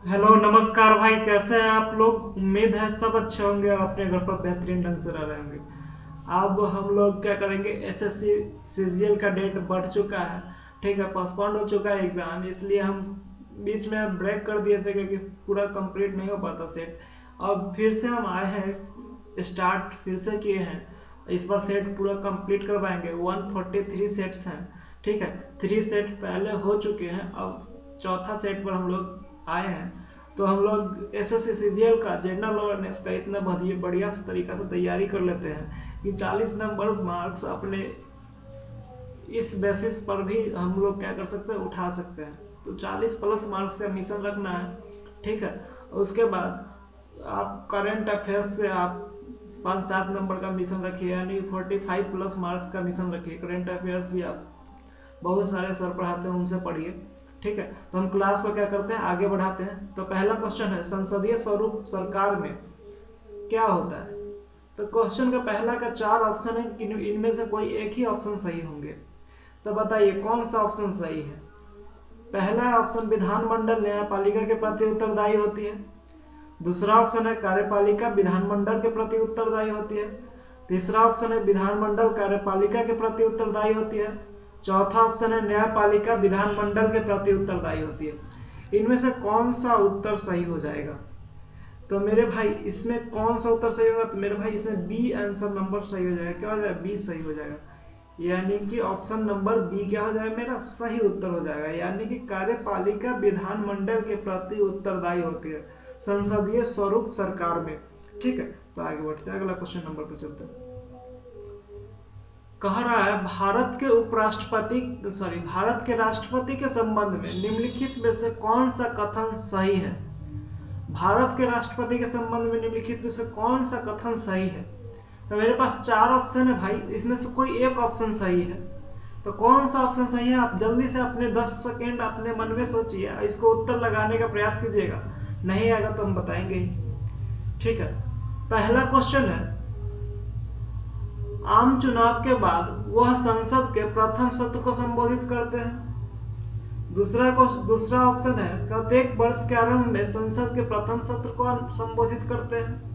Hello नमस्कार भाई, कैसे हैं आप लोग। उम्मीद है सब अच्छे होंगे और अपने घर पर बेहतरीन ढंग से रह रहे होंगे। अब हम लोग क्या करेंगे, एसएससी सीजीएल का डेट बढ़ चुका है। ठीक है, पोस्टपोन्ड हो चुका है एग्ज़ाम, इसलिए हम बीच में ब्रेक कर दिए थे क्योंकि पूरा कंप्लीट नहीं हो पाता सेट। अब फिर से हम आए हैं, स्टार्ट फिर से किए हैं। इस बार सेट पूरा कंप्लीट करवाएंगे। 143 सेट्स हैं। ठीक है, 3 सेट पहले हो चुके हैं, अब चौथा सेट पर हम लोग आए हैं। तो हम लोग एस एस सी सी जी एल का जनरल अवेयरनेस का इतना बढ़िया से तरीका से तैयारी कर लेते हैं कि 40 नंबर मार्क्स अपने इस बेसिस पर भी हम लोग क्या कर सकते हैं, उठा सकते हैं। तो 40 प्लस मार्क्स का मिशन रखना है। ठीक है, उसके बाद आप करेंट अफेयर्स से आप 5-7 नंबर का मिशन रखिए, यानी 45 प्लस मार्क्स का मिशन रखिए। करेंट अफेयर्स भी आप बहुत सारे सर पढ़ाते हैं, उनसे पढ़िए। ठीक है, तो हम क्लास को क्या करते हैं, आगे बढ़ाते हैं। तो पहला क्वेश्चन है, संसदीय स्वरूप सरकार में क्या होता है। तो क्वेश्चन का पहला का 4 ऑप्शन है कि इनमें से कोई एक ही ऑप्शन सही होंगे। तो बताइए कौन सा ऑप्शन सही है। पहला ऑप्शन, विधानमंडल न्यायपालिका के प्रति उत्तरदायी होती है। दूसरा ऑप्शन है, कार्यपालिका विधानमंडल के प्रति उत्तरदायी होती है। तीसरा ऑप्शन है, विधानमंडल कार्यपालिका के प्रति उत्तरदायी होती है। चौथा ऑप्शन है, न्यायपालिका विधानमंडल के प्रति उत्तरदायी होती है। इनमें से कौन सा उत्तर सही हो जाएगा। तो मेरे भाई इसमें कौन सा उत्तर सही होगा, तो मेरे भाई इसमें बी आंसर नंबर सही हो जाएगा। क्या हो जाएगा, बी सही हो जाएगा। यानी कि ऑप्शन नंबर बी क्या हो जाएगा, मेरा सही उत्तर हो जाएगा। यानी कि कार्यपालिका विधानमंडल के प्रति उत्तरदायी होती है संसदीय स्वरूप सरकार में। ठीक है, तो आगे बढ़ते हैं, अगला क्वेश्चन नंबर पर चलते हैं। कह रहा है, भारत के राष्ट्रपति के संबंध में निम्नलिखित में से कौन सा कथन सही है। भारत के राष्ट्रपति के संबंध में निम्नलिखित में से कौन सा कथन सही है। तो मेरे पास 4 ऑप्शन है भाई, इसमें से कोई एक ऑप्शन सही है। तो कौन सा ऑप्शन सही है, आप जल्दी से अपने 10 सेकेंड अपने मन में सोचिए, इसको उत्तर लगाने का प्रयास कीजिएगा। नहीं आएगा तो हम बताएंगे ही। ठीक है, पहला क्वेश्चन है, आम चुनाव के बाद वह संसद के प्रथम सत्र को संबोधित करते हैं। दूसरा ऑप्शन है, प्रत्येक वर्ष के आरंभ में संसद के प्रथम सत्र को संबोधित करते हैं।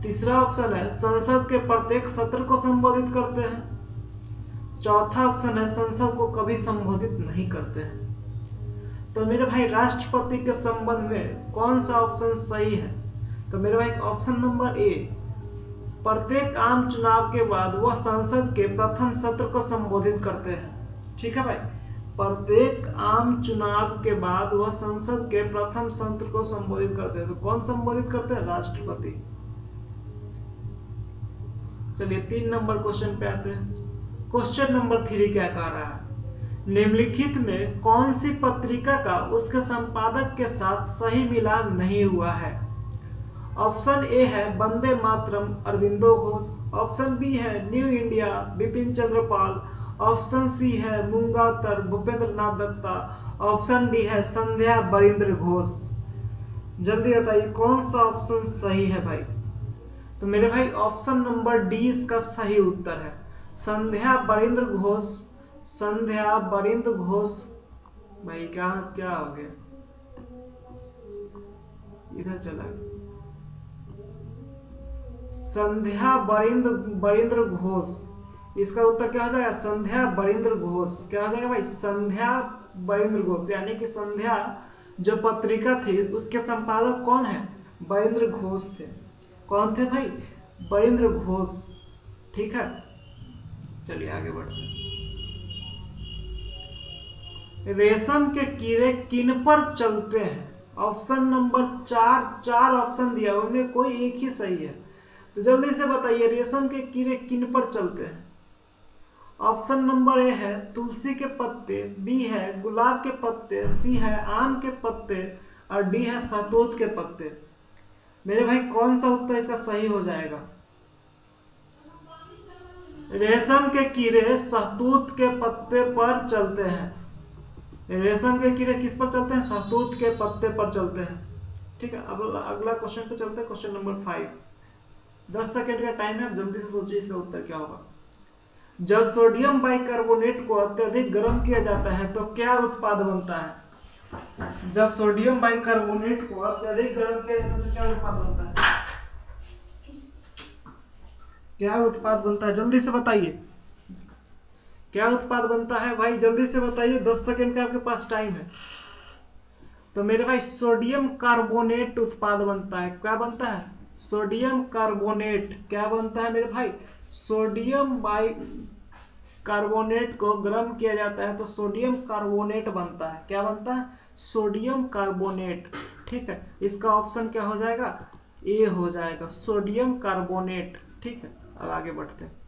तीसरा ऑप्शन है, संसद के प्रत्येक सत्र को संबोधित करते हैं। चौथा ऑप्शन है, संसद को कभी संबोधित नहीं करते हैं। तो मेरे भाई राष्ट्रपति के संबंध में कौन सा ऑप्शन सही है। तो मेरे भाई ऑप्शन नंबर ए, प्रत्येक आम चुनाव के बाद वह संसद के प्रथम सत्र को संबोधित करते हैं। ठीक है भाई, प्रत्येक आम चुनाव के बाद वह संसद के प्रथम सत्र को संबोधित करते हैं। तो कौन संबोधित करते हैं, राष्ट्रपति। चलिए 3 नंबर क्वेश्चन पे आते हैं। क्वेश्चन नंबर 3 क्या कह रहा है, निम्नलिखित में कौन सी पत्रिका का उसके संपादक के साथ सही मिलान नहीं हुआ है। ऑप्शन ए है वंदे मातरम अरविंदो घोष। ऑप्शन बी है new India Bipin Chandra Pal. Option C है मूंगातर भूपेंद्र नाथ दत्ता। ऑप्शन डी है संध्या बरिंद्र घोष। जल्दी बताइए कौन सा ऑप्शन सही है भाई। तो मेरे भाई ऑप्शन नंबर डी इसका सही उत्तर है, संध्या बरिंद्र घोष। संध्या बरिंद्र घोष। भाई क्या क्या हो गया, इधर चला गया। संध्या बरिंद्र घोष, इसका उत्तर क्या हो जाएगा, संध्या बरिंद्र घोष। क्या हो जाएगा भाई, संध्या बरिंद्र घोष। यानी कि संध्या जो पत्रिका थी उसके संपादक कौन है, बरिंद्र घोष थे। कौन थे भाई, बरिंद्र घोष। ठीक है, चलिए आगे बढ़ते हैं। रेशम के कीड़े किन पर चलते हैं। ऑप्शन नंबर 4 ऑप्शन दिया, उनमें कोई एक ही सही है। तो जल्दी से बताइए रेशम के कीड़े किन पर चलते हैं। ऑप्शन नंबर ए है तुलसी के पत्ते, बी है गुलाब के पत्ते, सी है आम के पत्ते और डी है शहतूत के पत्ते। मेरे भाई कौन सा उत्तर इसका सही हो जाएगा। रेशम के कीड़े शहतूत के पत्ते पर चलते हैं। रेशम के कीड़े किस पर चलते हैं, शहतूत के पत्ते पर चलते हैं। ठीक है, अब अगला क्वेश्चन पे चलते हैं, क्वेश्चन नंबर 5। 10 सेकेंड का टाइम है, आप जल्दी से सोचिए इसका उत्तर क्या होगा। जब सोडियम बाइकार्बोनेट को अत्यधिक गर्म किया जाता है तो क्या उत्पाद बनता है। जब सोडियम बाइकार्बोनेट को अत्यधिक गर्म किया जाता है तो क्या उत्पाद बनता है? क्या उत्पाद बनता है, जल्दी से बताइए। क्या उत्पाद बनता है भाई, जल्दी से बताइए, 10 सेकंड का आपके पास टाइम है। तो मेरे भाई सोडियम कार्बोनेट उत्पाद बनता है। क्या बनता है? Sodium carbonate. क्या बनता है मेरे भाई? सोडियम बाई कार्बोनेट को गर्म किया जाता है तो सोडियम कार्बोनेट बनता है। क्या बनता है? Sodium carbonate. ठीक है, इसका ऑप्शन क्या हो जाएगा? ए हो जाएगा, सोडियम कार्बोनेट। ठीक है, अब आगे बढ़ते हैं।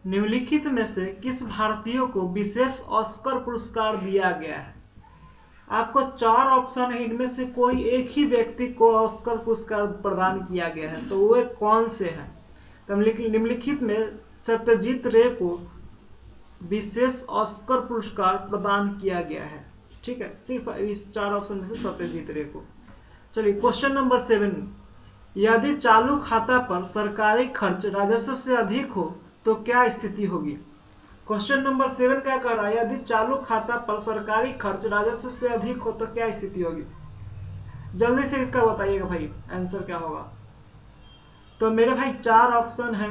निम्नलिखित में से किस भारतीय को विशेष ऑस्कर पुरस्कार दिया गया है? आपको 4 ऑप्शन है, इनमें से कोई एक ही व्यक्ति को ऑस्कर पुरस्कार प्रदान किया गया है, तो वो कौन से हैं? तो निम्नलिखित में सत्यजीत रे को विशेष ऑस्कर पुरस्कार प्रदान किया गया है। ठीक है, सिर्फ इस 4 ऑप्शन में से सत्यजीत रे को। चलिए क्वेश्चन नंबर 7, यदि चालू खाता पर सरकारी खर्च राजस्व से अधिक हो तो क्या स्थिति होगी? क्वेश्चन नंबर 7 क्या कह रहा है? यदि चालू खाता पर सरकारी खर्च राजस्व से अधिक हो तो क्या स्थिति होगी? जल्दी से इसका बताइएगा भाई, आंसर क्या होगा? तो मेरे भाई 4 ऑप्शन है।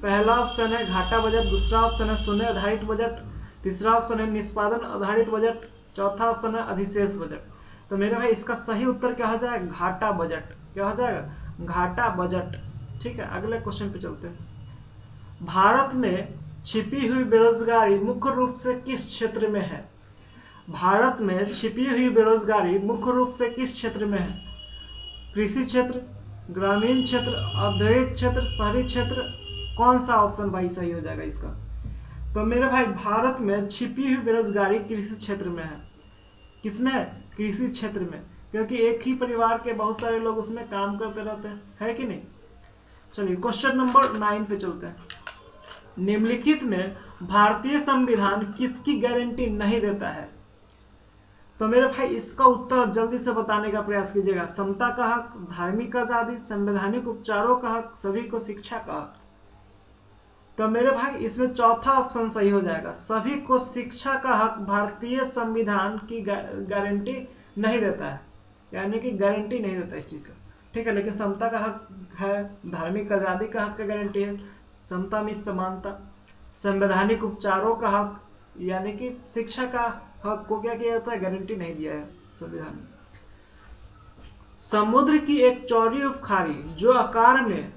पहला ऑप्शन है घाटा बजट, दूसरा ऑप्शन है शून्य आधारित बजट, तीसरा ऑप्शन है निष्पादन आधारित बजट, चौथा ऑप्शन है अधिशेष बजट। तो मेरे भाई इसका सही उत्तर क्या हो जाएगा? घाटा बजट। क्या हो जाएगा? घाटा बजट। ठीक है, अगले क्वेश्चन पे चलते हैं। भारत में छिपी हुई बेरोजगारी मुख्य रूप से किस क्षेत्र में है? भारत में छिपी हुई बेरोजगारी मुख्य रूप से किस क्षेत्र में है? कृषि क्षेत्र, ग्रामीण क्षेत्र, औद्योगिक क्षेत्र, शहरी क्षेत्र, कौन सा ऑप्शन भाई सही हो जाएगा इसका? तो मेरे भाई भारत में छिपी हुई बेरोजगारी कृषि क्षेत्र में है। किसमें है? कृषि क्षेत्र में, क्योंकि एक ही परिवार के बहुत सारे लोग उसमें काम करते रहते हैं, है कि नहीं? चलिए क्वेश्चन नंबर 9 पे चलते हैं। निम्नलिखित में भारतीय संविधान किसकी गारंटी नहीं देता है? तो मेरे भाई इसका उत्तर जल्दी से बताने का प्रयास कीजिएगा। समता का हक, धार्मिक आजादी, संवैधानिक उपचारों का हक, सभी को शिक्षा का हक। तो मेरे भाई इसमें चौथा ऑप्शन सही हो जाएगा, सभी को शिक्षा का हक भारतीय संविधान की गारंटी नहीं देता है, यानी कि गारंटी नहीं देता इस चीज का। ठीक है, लेकिन समता का हक है, धार्मिक आजादी का हक का गारंटी है, समता में समानता, संवैधानिक उपचारों का हक यानी कि शिक्षा का हक को क्या किया जाता है? गारंटी नहीं दिया है संविधान में। समुद्र की एक चौड़ी उपखारी जो आकार में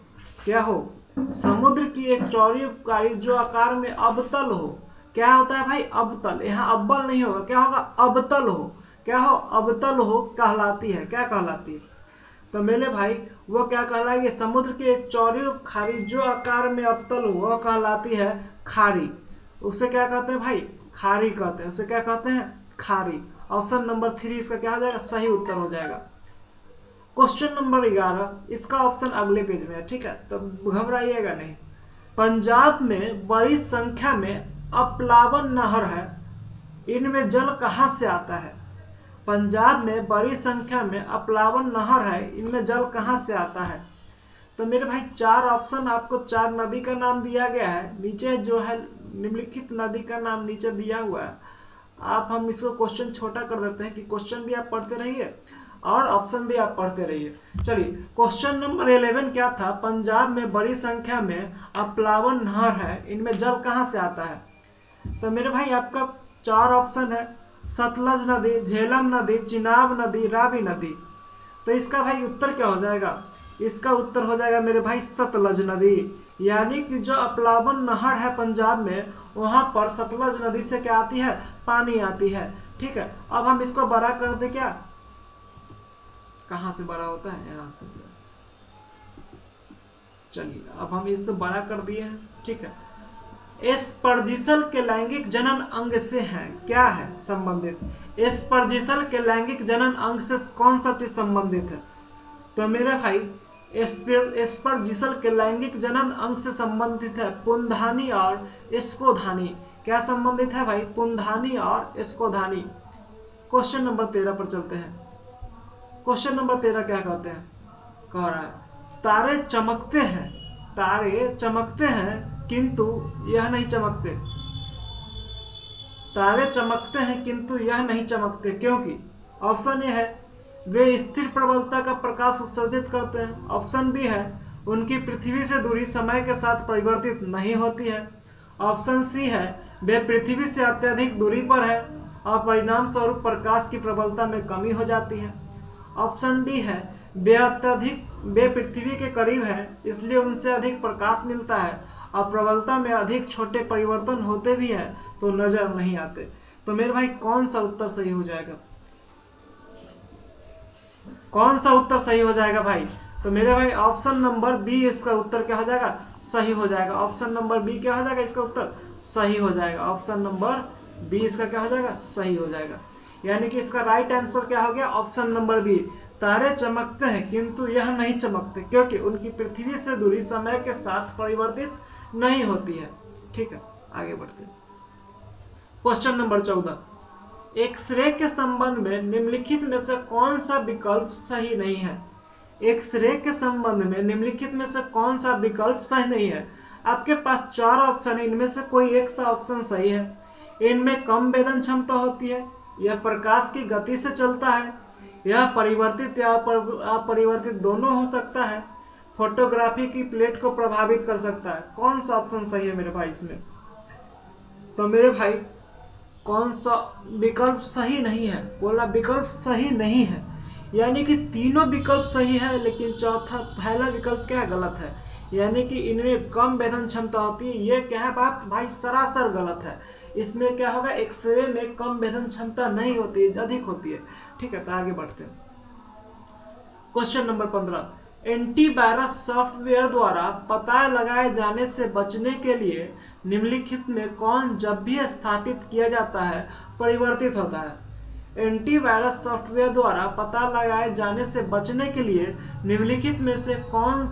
क्या हो? समुद्र की एक चौड़ी उपखारी जो आकार में अबतल हो, क्या होता है भाई? अबतल। यहाँ अब्बल नहीं होगा, क्या होगा? अबतल हो। क्या हो? अबतल हो कहलाती है। क्या कहलाती है? तो मेरे भाई वो क्या कहलाएगी? समुद्र की एक चौड़ी खाड़ी जो आकार में अबतल हो वह कहलाती है खाड़ी। उसे क्या कहते हैं भाई? खाड़ी कहते हैं। उसे क्या कहते हैं? खाड़ी। ऑप्शन नंबर 3 इसका क्या हो जाएगा? सही उत्तर हो जाएगा। क्वेश्चन नंबर 11, इसका ऑप्शन अगले पेज में है। ठीक है, तो घबराइएगा नहीं। पंजाब में बड़ी संख्या में अपलावन नहर है, इनमें जल कहाँ से आता है? पंजाब में बड़ी संख्या में अपलावन नहर है, इनमें जल कहाँ से आता है? तो मेरे भाई 4 ऑप्शन आपको 4 नदी का नाम दिया गया है। नीचे जो है निम्नलिखित नदी का नाम नीचे दिया हुआ है। हम इसको क्वेश्चन छोटा कर देते हैं कि क्वेश्चन भी आप पढ़ते रहिए और ऑप्शन भी आप पढ़ते रहिए। चलिए क्वेश्चन नंबर 11 क्या था? पंजाब में बड़ी संख्या में अपलावन नहर है, इनमें जल कहाँ से आता है? तो मेरे भाई आपका 4 ऑप्शन है, सतलज नदी, झेलम नदी, चिनाब नदी, रावी नदी। तो इसका भाई उत्तर क्या हो जाएगा? इसका उत्तर हो जाएगा मेरे भाई सतलज नदी। यानी कि जो अपलावन नहर है पंजाब में, वहां पर सतलज नदी से क्या आती है? पानी आती है। ठीक है, अब हम इसको बड़ा कर दे। क्या कहां से बड़ा होता है? यहां से। चलिए अब हम इसको बड़ा कर दिए हैं। ठीक है, एस्परजिसल के लैंगिक जनन अंग से है क्या है संबंधित? एस्परजिसल के लैंगिक जनन अंग से कौन सा चीज संबंधित है? तो मेरे भाई एस्परजिसल के लैंगिक जनन अंग से संबंधित है पुंधानी और स्कोधानी। क्या संबंधित है भाई? पुंधानी और स्कोधानी। क्वेश्चन नंबर 13 पर चलते हैं। क्वेश्चन नंबर 13 क्या कहते हैं? कह रहा है तारे चमकते हैं, तारे चमकते हैं किंतु यह नहीं चमकते। तारे चमकते हैं किंतु यह नहीं चमकते क्योंकि ऑप्शन ए है वे स्थिर प्रबलता का प्रकाश उत्सर्जित करते हैं। ऑप्शन बी है उनकी पृथ्वी से दूरी समय के साथ परिवर्तित नहीं होती है। ऑप्शन सी है वे पृथ्वी से अत्यधिक दूरी पर है और परिणाम स्वरूप प्रकाश की प्रबलता में कमी हो जाती है। ऑप्शन डी है वे पृथ्वी के करीब है इसलिए उनसे अधिक प्रकाश मिलता है और प्रबलता में अधिक छोटे परिवर्तन होते भी हैं तो नजर नहीं आते। तो मेरे भाई कौन सा उत्तर सही हो जाएगा? कौन सा उत्तर सही हो जाएगा भाई? तो मेरे भाई ऑप्शन नंबर बी इसका उत्तर क्या हो जाएगा? सही हो जाएगा। ऑप्शन नंबर बी क्या हो जाएगा? इसका उत्तर सही हो जाएगा। ऑप्शन नंबर बी इसका क्या हो जाएगा? सही हो जाएगा। यानी कि इसका राइट आंसर क्या हो गया? Option number B. तारे चमकते हैं किंतु यह नहीं चमकते क्योंकि उनकी पृथ्वी से दूरी समय के साथ परिवर्तित नहीं होती है। ठीक है, आगे बढ़ते हैं। क्वेश्चन नंबर 14, एक्सरे के संबंध में निम्नलिखित में से कौन सा विकल्प सही नहीं है? एक्सरे के संबंध में निम्नलिखित में से कौन सा विकल्प सही नहीं है? आपके पास 4 ऑप्शन है, इनमें से कोई एक सा ऑप्शन सही है। इनमें कम वेदन क्षमता होती है, यह प्रकाश की गति से चलता है, यह परिवर्तित या अपरिवर्तित दोनों हो सकता है, फोटोग्राफी की प्लेट को प्रभावित कर सकता है। कौन सा ऑप्शन सही है मेरे भाई इसमें? तो मेरे भाई कौन सा विकल्प सही नहीं है? बोला विकल्प सही नहीं है, यानी कि तीनों विकल्प सही है लेकिन पहला विकल्प क्या है? गलत है। यानी कि इनमें कम वेदन क्षमता होती है, ये क्या है बात भाई? सरासर गलत है। इसमें क्या होगा? एक्सरे में कम वेदन क्षमता नहीं होती है, अधिक होती है। ठीक है, तो आगे बढ़ते हैं। क्वेश्चन नंबर 15, एंटीवायरस सॉफ्टवेयर द्वारा पता लगाए जाने से बचने के लिए निम्नलिखित में कौन जब भी स्थापित किया जाता है परिवर्तित होता है? एंटीवायरस सॉफ्टवेयर द्वारा पता लगाए जाने से बचने के लिए निम्नलिखित में से कौन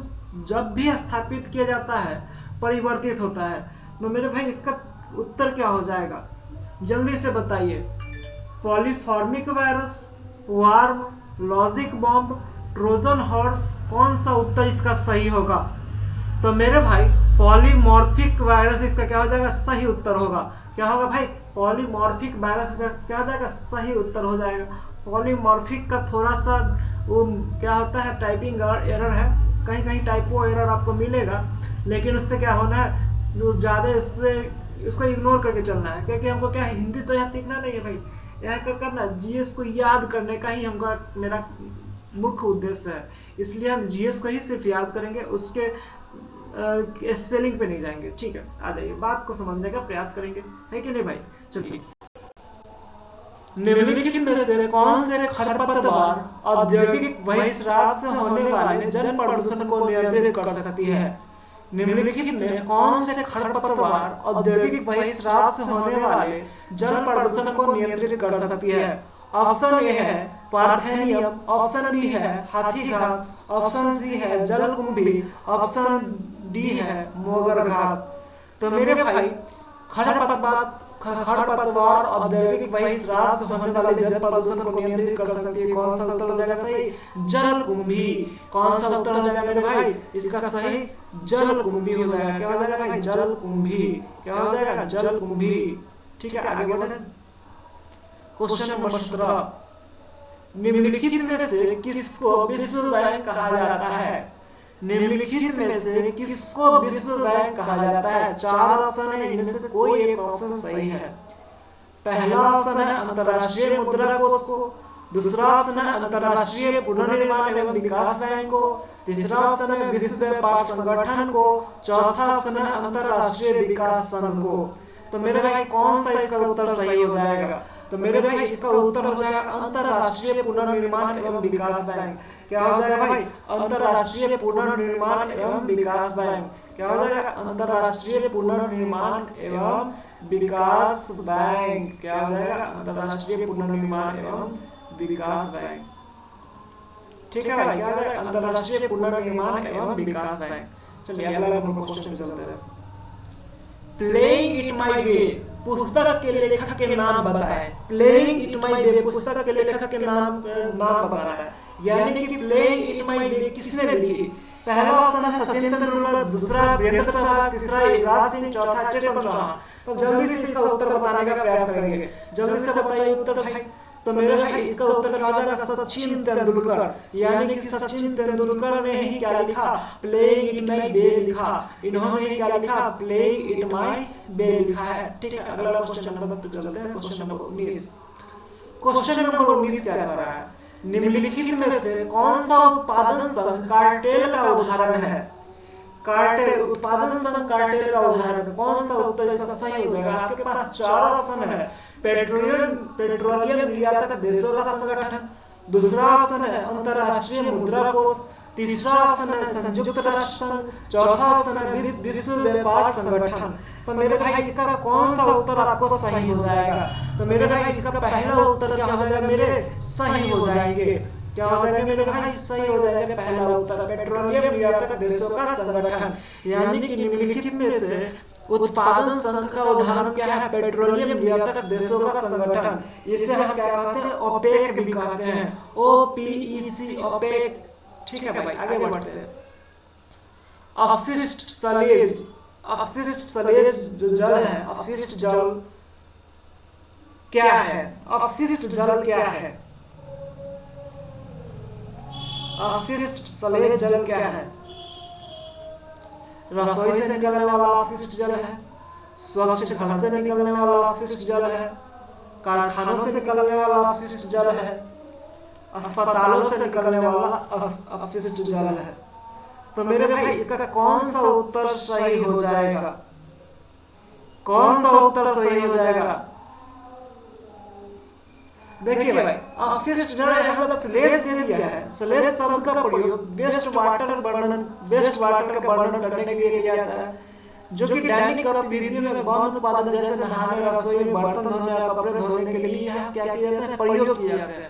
जब भी स्थापित किया जाता है परिवर्तित होता है? तो मेरे भाई इसका उत्तर क्या हो जाएगा? जल्दी से बताइए। Polymorphic virus, worm, logic bomb, trojan horse, कौन सा उत्तर इसका सही होगा? तो मेरे भाई पॉलीमॉर्फिक वायरस इसका क्या हो जाएगा? सही उत्तर होगा। क्या होगा भाई? पॉलीमॉर्फिक वायरस इसका क्या हो जाएगा? सही उत्तर हो जाएगा। पॉलीमॉर्फिक का थोड़ा सा वो क्या होता है, टाइपिंग एरर है, कहीं कहीं टाइपो एरर आपको मिलेगा, लेकिन उससे क्या होना है, ज़्यादा उसको इग्नोर करके चलना है, क्योंकि हमको क्या है, हिंदी तो यहाँ सीखना नहीं है भाई, यहाँ क्या करना, जीएस को याद करने का ही हमका मेरा मुख्य उद्देश्य है। इसलिए हम जीएस को ही सिर्फ याद करेंगे, उसके स्पेलिंग पे नहीं जाएंगे। ठीक है, आ जाइए, बात को समझने का प्रयास करेंगे, है कि नहीं भाई? चलिए, निम्नलिखित में से कौन से खरपतवार औद्योगिक बहिष्कार से होने वाले जल प्रदूषण को नियंत्रित कर सकती है? निम्नलिखित में कौन से खरपतवार औद्योगिक बहिष्कार से होने वाले जल प्रदूषण को नियंत्रित कर सकती है? ऑप्शन ए है पार्थेनियम, ऑप्शन बी है हाथी घास, ऑप्शन सी है जलकुंभी, ऑप्शन डी है मोगर घास। तो मेरे भाई खरपतवार औद्योगिक बहिष्कार से होने वाले जल प्रदूषण को नियंत्रित कर सकती है। कौन सा उत्तर हो जाएगा सही? जलकुंभी। कौन सा उत्तर हो जाएगा मेरे भाई? इसका सही जलकुंभी हो जाएगा। क्या हो जाएगा भाई? जलकुंभी। क्या हो जाएगा? जलकुंभी। ठीक है, आगे बढ़ते। क्वेश्चन नंबर 17, निम्नलिखित में से किसको विश्व बैंक कहा जाता है? निम्नलिखित में से किसको विश्व बैंक कहा जाता है? 4 ऑप्शन है, इनमें से कोई एक ऑप्शन सही है। पहला ऑप्शन है अंतर्राष्ट्रीय मुद्रा कोष को, दूसरा ऑप्शन है अंतर्राष्ट्रीय पुनर्निर्माण एवं विकास बैंक को, तीसरा ऑप्शन है विश्व व्यापार संगठन को, चौथा ऑप्शन है अंतर्राष्ट्रीय विकास संघ को। तो मेरे भाई कौन सा इसका उत्तर सही हो जाएगा? तो मेरे भाई इसका उत्तर हो जाएगा अंतर्राष्ट्रीय पुनर्निर्माण एवं विकास बैंक। क्या हो जाएगा भाई? अंतर्राष्ट्रीय पुनर्निर्माण एवं विकास बैंक। क्या हो जाएगा? अंतर्राष्ट्रीय पुनर्निर्माण एवं विकास बैंक। क्या हो जाएगा? अंतर्राष्ट्रीय पुनर्निर्माण एवं विकास बैंक। ठीक है भाई, क्या हो जाएगा? अंतर्राष्ट्रीय पुनर्निर्माण एवं विकास बैंक। चलिए अगला क्वेश्चन पे चलते हैं। प्लेइंग इट माय वे पुस्तक के लेखक के नाम बताएं। प्लेइंग इट माय वे पुस्तक के लेखक के नाम बताना है, यानी कि प्लेइंग इट माय वे किसने लिखी? पहला ऑप्शन है सचिन तेंदुलकर, दूसरा वीरेंद्र सहवाग, तीसरा युवराज सिंह, चौथा चेतन चौहान। तो जल्दी से इसका उत्तर बताने का प्रयास करेंगे, जल्दी से बताइए उत्तर भाई। तो मेरे भाई इसका उत्तर क्या हो जाएगा, सचिन तेंदुलकर। यानी कि सचिन तेंदुलकर ने ही क्या लिखा, प्लेइंग इट माय बे लिखा। इन्होंने क्या लिखा, प्लेइंग इट माय बे लिखा है। ठीक है, अगला क्वेश्चन नंबर पे चलते हैं, क्वेश्चन नंबर 19। क्वेश्चन नंबर 19 क्या कह रहा है, निम्नलिखित में से कौन सा उत्पादन संघ कार्टेल का उदाहरण है। कार्टेल, उत्पादन संघ कार्टेल का उदाहरण, कौन सा उत्तर इसका सही हो जाएगा। आपके पास 4 ऑप्शन है, पेट्रोलियम निर्यातक देशों का संगठन, दूसरा ऑप्शन है अंतरराष्ट्रीय मुद्रा कोष, तीसरा ऑप्शन है संयुक्त राष्ट्र संघ, चौथा ऑप्शन है विश्व व्यापार संगठन। तो मेरे भाई इसका कौन सा उत्तर आपको सही हो जाएगा। तो मेरे भाई इसका पहला उत्तर क्या हो जाएगा, मेरे सही हो जाएंगे। क्या हो जाएगा मेरे भाई, सही हो जाएगा पहला उत्तर, पेट्रोलियम निर्यातक देशों का संगठन। यानी कि निम्नलिखित में से उत्पादन संघ का उदाहरण क्या है, पेट्रोलियम निर्यातक देशों का संगठन। इसे हम क्या कहते हैं, ओपेक भी कहते हैं, OPEC, ओपेक। ठीक है भाई, आगे बढ़ते हैं। अपशिष्ट सलेज, अपशिष्ट सलेज जो जल है, अपशिष्ट जल क्या है, अपशिष्ट जल क्या है, अपशिष्ट सलेज जल क्या है। रसोई से निकलने वाला अपशिष्ट जल है, स्वच्छ घर से निकलने वाला अपशिष्ट जल है, कारखानों से निकलने वाला अपशिष्ट जल है, अस्पतालों से निकलने वाला अपशिष्ट जल है। तो मेरे भाई इसका कौन सा उत्तर सही हो जाएगा, कौन सा उत्तर सही हो जाएगा। देखिए भाई, अपशिष्ट जल मतलब स्लेज दे दिया है। स्लेज शब्द का प्रयोग वेस्ट वाटर का वर्णन करने के लिए किया जाता है, जो कि दैनिक गतिविधियों में गौण उत्पादन जैसे नहाने, रसोई, बर्तन धोने या कपड़े धोने के लिए यह क्या किया जाता है, प्रयोग किया जाता है।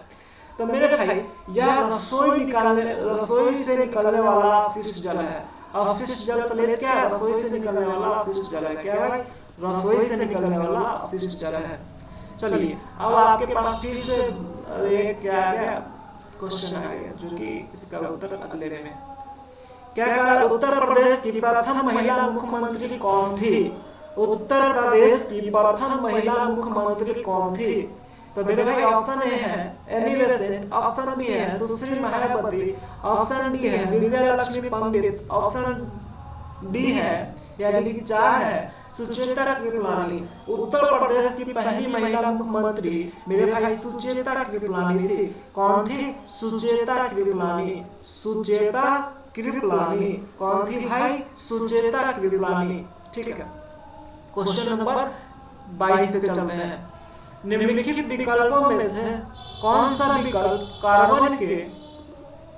तो मेरे भाई यह रसोई से निकलने वाला अपशिष्ट जल है। अपशिष्ट जल स्लेज क्या है, रसोई से निकलने वाला अपशिष्ट जल है। क्या भाई, रसोई से निकलने वाला अपशिष्ट जल है। चलिए अब आपके पास फिर से एक क्या आ गया, क्वेश्चन आ गया, जो कि इसका उत्तर अगले में क्या कह रहा है, उत्तर प्रदेश की प्रथम महिला मुख्यमंत्री कौन थी। उत्तर प्रदेश की प्रथम महिला मुख्यमंत्री कौन थी। तो मेरे भाई ऑप्शन ए है एनी बेसेंट, ऑप्शन बी है सुश्री मायावती, ऑप्शन डी है विजय लक्ष्मी पंडित, ऑप्शन डी है यानी कि 4 है सुचेता कृपलानी। उत्तर प्रदेश की पहली महिला मुख्यमंत्री मेरे भाई सुचेता कृपलानी थी। कौन थी, सुचेता कृपलानी। सुचेता कृपलानी कौन थी भाई, सुचेता कृपलानी। ठीक है, क्वेश्चन नंबर 22 पे चलते हैं। निम्नलिखित विकल्पों में से कौन सा विकल्प कार्बन के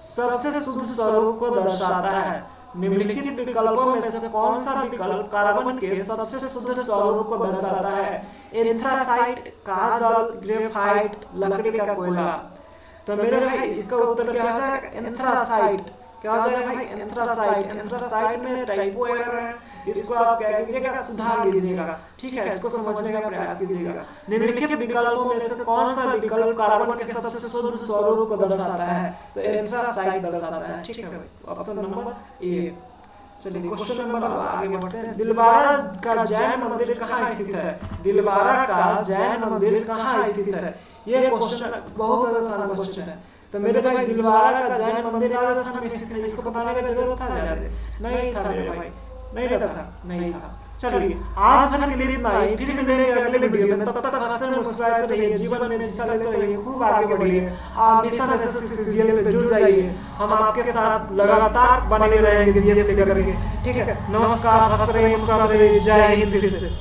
सबसे शुद्ध स्वरूप को दर्शाता है। निम्नलिखित विकल्पों में से कौन सा विकल्प कार्बन के सबसे शुद्ध स्वरूप को दर्शाता है। एंथ्रासाइट, काजल, ग्रेफाइट, लकड़ी का कोयला। तो मेरे भाई इसका उत्तर क्या हो जाएगा, एंथ्रासाइट। क्या हो जाएगा भाई, एंथ्रासाइट। एंथ्रासाइट में टाइपो एरर है, इसको आप क्या कीजिएगा, सुधार लीजिएगा। ठीक है, इसको समझने का प्रयास कीजिएगा। निम्नलिखित विकल्पों में से कौन सा विकल्प कार्बन के सबसे शुद्ध स्वरूप को दर्शाता है। तो एंथ्रासाइट दर्शाता है। ठीक है भाई, ऑप्शन नंबर ए। चलिए क्वेश्चन नंबर आगे बढ़ते हैं। दिलवारा का जैन मंदिर कहाँ स्थित है। दिलवारा का जैन मंदिर कहाँ स्थित है। ये क्वेश्चन बहुत आसान क्वेश्चन है। तो मेरे भाई दिलवारा का जैन मंदिर राजस्थान में स्थित है। इसको बताने का जरूरत था नहीं था मेरे भाई, नहीं था। चलिए आज भर के लिए इतना ही, फिर मिलेंगे अगले वीडियो में। तब तक हंसते मुस्कुराते रहिए, जीवन में हिस्सा लेते रहिए, खूब आगे बढ़िए। आप मिशन एसएससी सीजीएल पे जुड़ जाइए, हम आपके साथ लगातार बने रहेंगे जीएस लेकर के। ठीक है, नमस्कार, हंसते रहिए, मुस्कुराते रहिए। जय हिंद। फिर से